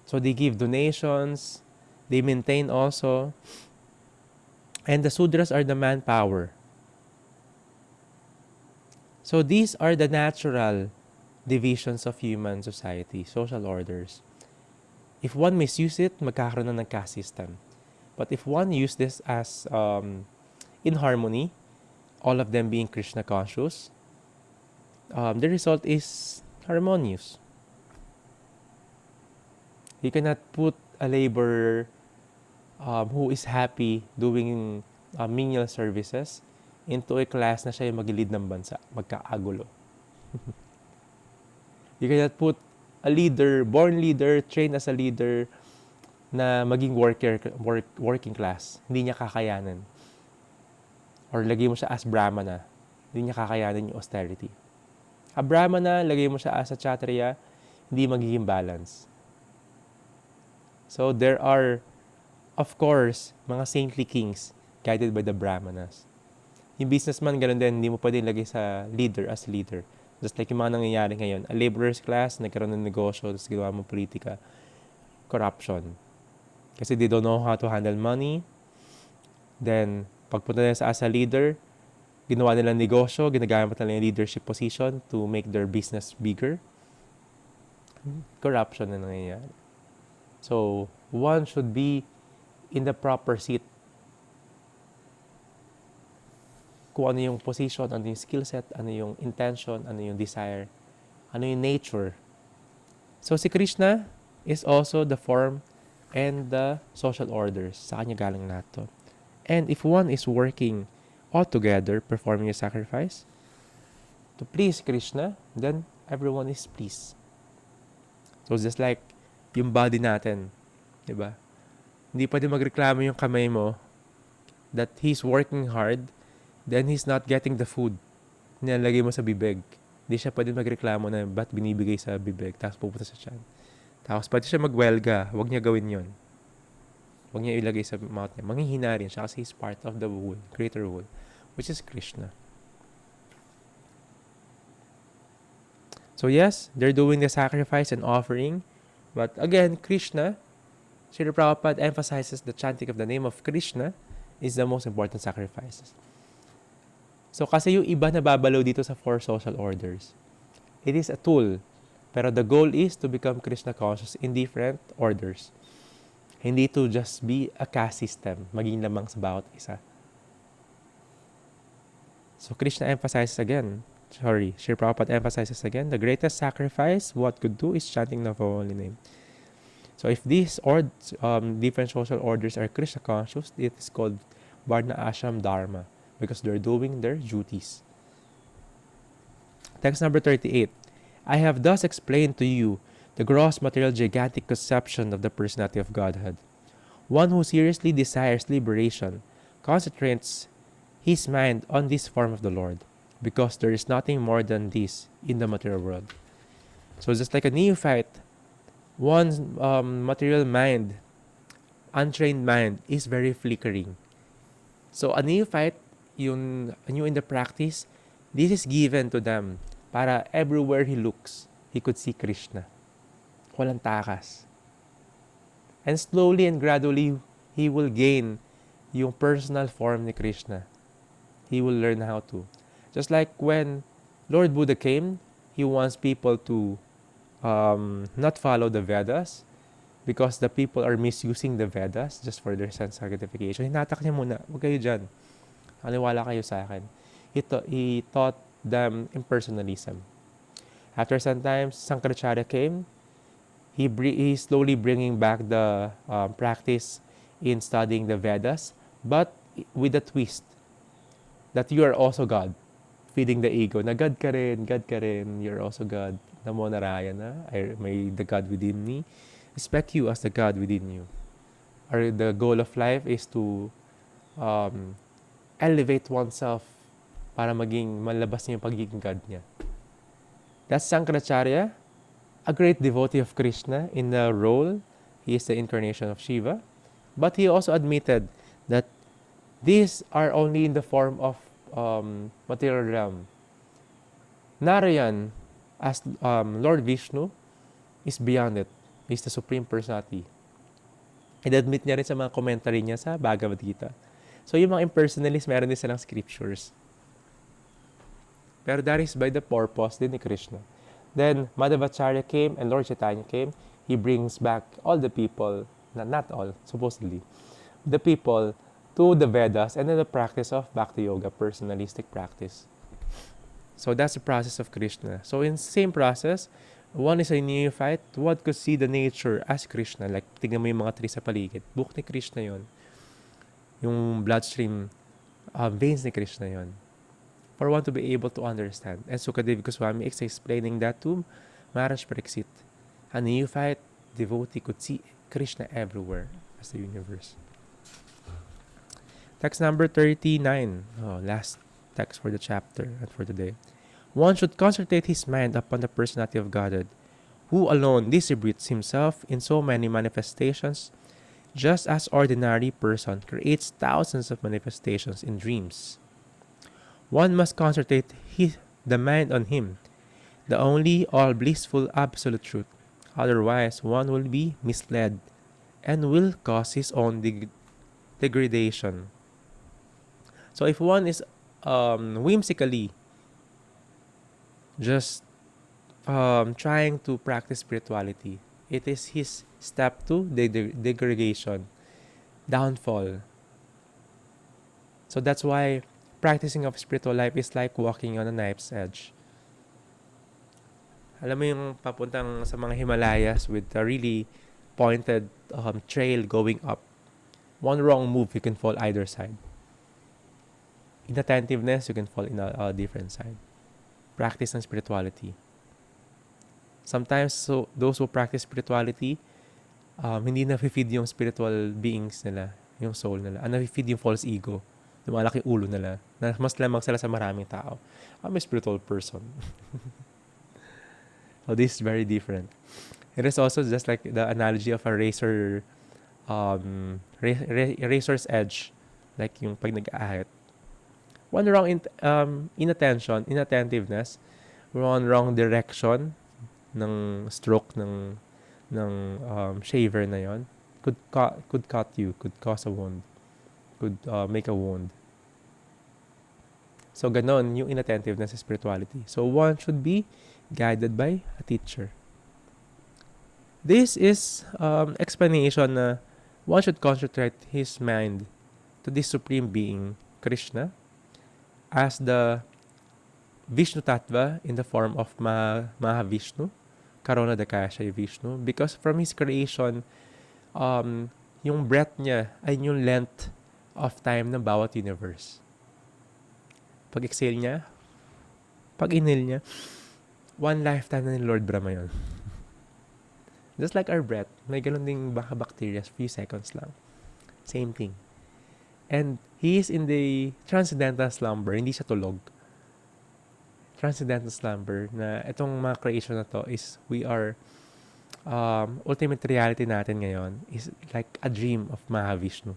B: So they give donations, they maintain also. And the Sudras are the manpower. So these are the natural divisions of human society, social orders. If one misuse it, magkakaroon na ng caste system. But if one use this as in harmony, all of them being Krishna conscious, the result is harmonious. You cannot put a laborer who is happy doing menial services into a class na siya yung mag-lead ng bansa. Magkaagulo. You cannot put a leader, born leader, trained as a leader, na maging working class. Hindi niya kakayanan. Or lagay mo siya as Brahmana. Hindi niya kakayanan yung austerity. A Brahmana, lagay mo siya as a Kshatriya, hindi magiging balance. So there are, of course, mga saintly kings guided by the Brahmanas. Yung businessman, ganun din, hindi mo pwede lagay sa leader as leader. Just like yung mga nangyayari ngayon. A laborer's class, nagkaroon ng negosyo, tapos ginawa mo politika. Corruption. Kasi they don't know how to handle money. Then, pagpunta nila sa as a leader, ginawa nila negosyo, ginagamit nila yung leadership position to make their business bigger. Corruption na nangyayari. So, one should be in the proper seat. Kung ano yung position, ano yung skill set, ano yung intention, ano yung desire, ano yung nature. So, si Krishna is also the form and the social orders. Sa kanya galing lahat to. And if one is working all together, performing a sacrifice to please Krishna, then everyone is pleased. So, just like yung body natin, di ba? Hindi pwede magreklamo yung kamay mo that he's working hard, then he's not getting the food nilalagay mo sa bibig. Hindi siya pwede magreklamo na ba't binibigay sa bibig, tapos pupunta sa tiyan. Tapos pwede siya magwelga, huwag niya gawin yon. Huwag niya ilagay sa mouth niya. Manghihina rin siya kasi he's part of the whole, greater whole. which is Krishna. So yes, they're doing the sacrifice and offering, but again, Krishna, Srila Prabhupada emphasizes the chanting of the name of Krishna is the most important sacrifices. So kasi yung iba na babalaw dito sa four social orders, it is a tool, pero the goal is to become Krishna conscious in different orders. Hindi to just be a caste system, maging lamang sa bawat isa. So Krishna emphasizes again, Srila Prabhupada emphasizes again, the greatest sacrifice what could do is chanting the holy name. So if these different social orders are Krishna conscious, it is called Varna Ashram Dharma because they're doing their duties. Text number 38. I have thus explained to you the gross material gigantic conception of the personality of Godhead. One who seriously desires liberation concentrates his mind on this form of the Lord, because there is nothing more than this in the material world. So just like a neophyte, one's material mind, untrained mind, is very flickering. So a neophyte, yung new in the practice, this is given to them para everywhere he looks, he could see Krishna. Walang takas. And slowly and gradually, he will gain yung personal form ni Krishna. He will learn how to. Just like when Lord Buddha came, he wants people to not follow the Vedas because the people are misusing the Vedas just for their sense gratification. Hinatak niya muna, huwag kayo dyan. Haliwala kayo sa akin. He taught them impersonalism. After some time, Sankaracharya came. He's slowly bringing back the practice in studying the Vedas, but with a twist that you are also God. Feeding the ego na God ka rin, you're also God. Namo Narayana, may the God within me. Respect you as the God within you. Or the goal of life is to elevate oneself para maging malabas niya yung pagiging God niya. That's Sankaracharya, a great devotee of Krishna in the role. He is the incarnation of Shiva. But he also admitted that these are only in the form of material realm. Narayan, as Lord Vishnu, is beyond it. He's the Supreme Personality. I-admit niya rin sa mga commentary niya sa Bhagavad Gita. So yung mga impersonalists, meron din silang scriptures. Pero that is by the purpose din ni Krishna. Then Madhavacharya came and Lord Chaitanya came. He brings back all the people, not all, supposedly, the people to the Vedas and then the practice of Bhakti Yoga, personalistic practice. So that's the process of Krishna. So in the same process, one is a neophyte. One could see the nature as Krishna. Like, tingnan mo yung mga trees sa paligid. Buhok ni Krishna yon. Yung bloodstream veins ni Krishna yon. For one to be able to understand. And Sukadev Goswami is explaining that to Maharaj Pariksit. A neophyte devotee could see Krishna everywhere as the universe. Text number 39. Last text for the chapter and for today. One should concentrate his mind upon the personality of Godhead, who alone distributes himself in so many manifestations, just as ordinary person creates thousands of manifestations in dreams. One must concentrate the mind on him, the only all blissful absolute truth. Otherwise, one will be misled and will cause his own degradation. So if one is whimsically just trying to practice spirituality, it is his step to degradation, downfall. So that's why practicing of spiritual life is like walking on a knife's edge. Alam mo yung papuntang sa mga Himalayas with a really pointed trail going up. One wrong move, you can fall either side. Inattentiveness, you can fall in a different side. Practice ng spirituality. Sometimes, so those who practice spirituality, hindi na-feed yung spiritual beings nila, yung soul nila. Na-feed yung false ego. Lumalaki ulo nila. Na mas lamang sila sa maraming tao. I'm a spiritual person. So this is very different. It is also just like the analogy of a razor, razor's edge. Like yung pag nag-aahit. one wrong inattentiveness, one wrong direction ng stroke ng shaver na yon could cut you, could cause a wound, could make a wound. So ganon yung inattentiveness sa spirituality. So one should be guided by a teacher. This is explanation na one should concentrate his mind to this supreme being, Krishna, as the Vishnu Tattva in the form of Mahavishnu, Karuna Dakasha Vishnu, because from his creation, yung breath niya ay yung length of time ng bawat universe. Pag exhale niya, pag inhale niya, one lifetime na ni Lord Brahma yun. Just like our breath, may ganun ding bacteria, few seconds lang. Same thing. And he is in the transcendental slumber, hindi siya tulog. Transcendental slumber na itong mga creation na to is we are ultimate reality natin ngayon is like a dream of Mahavishnu.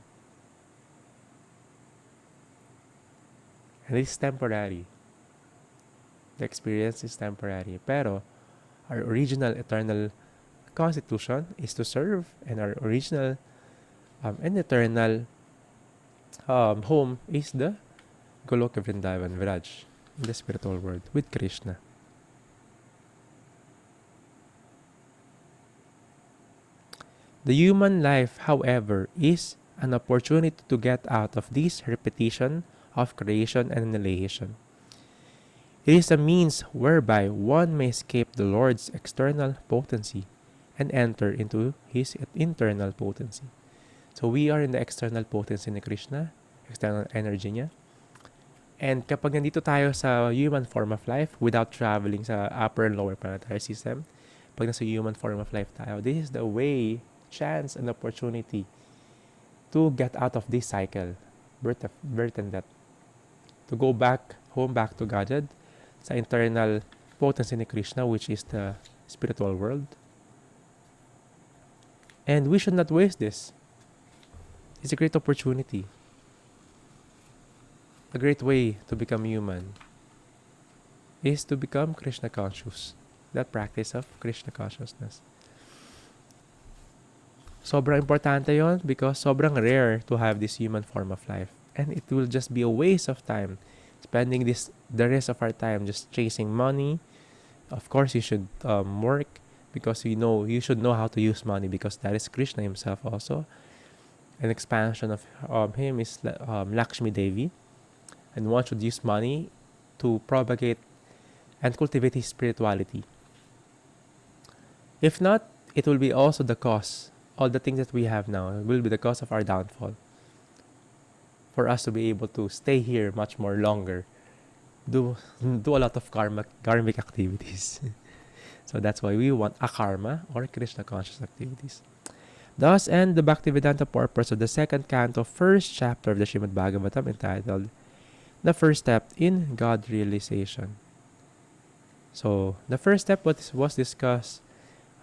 B: And it's temporary. The experience is temporary. Pero our original eternal constitution is to serve, and our original and eternal home is the Goloka Vrindavan Viraj in the spiritual world with Krishna. The human life, however, is an opportunity to get out of this repetition of creation and annihilation. It is a means whereby one may escape the Lord's external potency and enter into his internal potency. So we are in the external potency ni Krishna, external energy niya. And kapag nandito tayo sa human form of life without traveling sa upper and lower planetary system, pag nasa human form of life tayo, this is the way, chance, and opportunity to get out of this cycle, birth and death. To go back, home back to Godhead, sa internal potency ni Krishna, which is the spiritual world. And we should not waste this. It's a great opportunity. A great way to become human is to become Krishna conscious. That practice of Krishna consciousness. Sobrang importante yon because sobrang rare to have this human form of life. And it will just be a waste of time spending the rest of our time just chasing money. Of course, you should work because you should know how to use money because that is Krishna himself also. An expansion of him is Lakshmi Devi. And one should use money to propagate and cultivate his spirituality. If not, it will be also the cause. All the things that we have now will be the cause of our downfall. For us to be able to stay here much more longer, do a lot of karmic activities. So that's why we want akarma or Krishna conscious activities. Thus end the Bhaktivedanta purpose of the second canto, first chapter of the Srimad Bhagavatam, entitled The First Step in God Realization. So the first step was discussed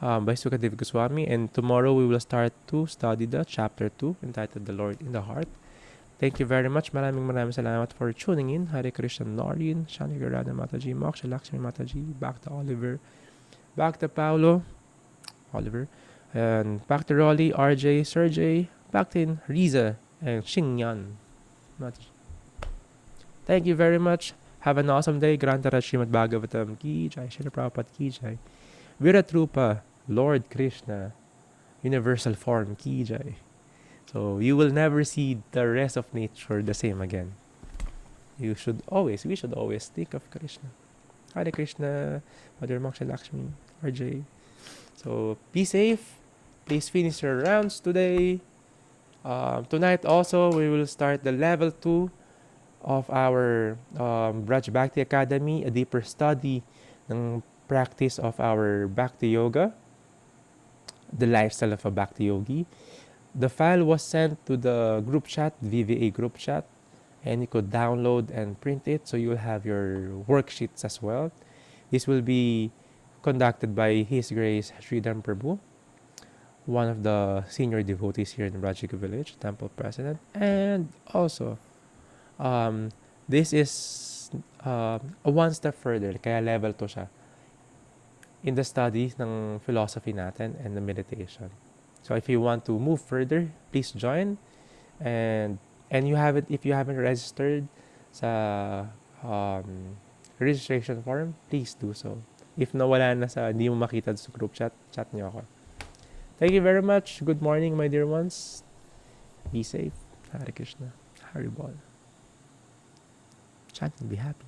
B: by Sukadeva Goswami, and tomorrow we will start to study the chapter 2 entitled The Lord in the Heart. Thank you very much. Maraming salamat for tuning in. Hare Krishna, Noreen, Shani Garada Mataji, Moksha Lakshmi Mataji, back to Oliver, back to Paolo, Oliver, and back to Rolly, RJ, Sergey, back to Riza, and Xingyan Mataji. Thank you very much. Have an awesome day. Grantara Srimad Bhagavatam Ki Jai, Srila Prabhupada Ki Jai, Viratrupa, Lord Krishna, Universal Form Ki Jai. So you will never see the rest of nature the same again. We should always think of Krishna. Hare Krishna, Mother Moksha Lakshmi, RJ. So be safe. Please finish your rounds today. Tonight also, we will start the level 2 of our Braj Bhakti Academy, a deeper study ng practice of our Bhakti Yoga, the lifestyle of a Bhakti Yogi. The file was sent to the group chat, VVA group chat, and you could download and print it, so you will have your worksheets as well. This will be conducted by His Grace Sridhar Prabhu, one of the senior devotees here in Rajika Village, temple president, and also This is a one step further, kaya level 2 siya in the study ng philosophy natin and the meditation. So if you want to move further, please join. And if you haven't registered sa registration form, please do so. If nawala na sa hindi mo makita sa group chat, chat niyo ako. Thank you very much. Good morning, my dear ones. Be safe. Hare Krishna. Haribol. Chant and be happy.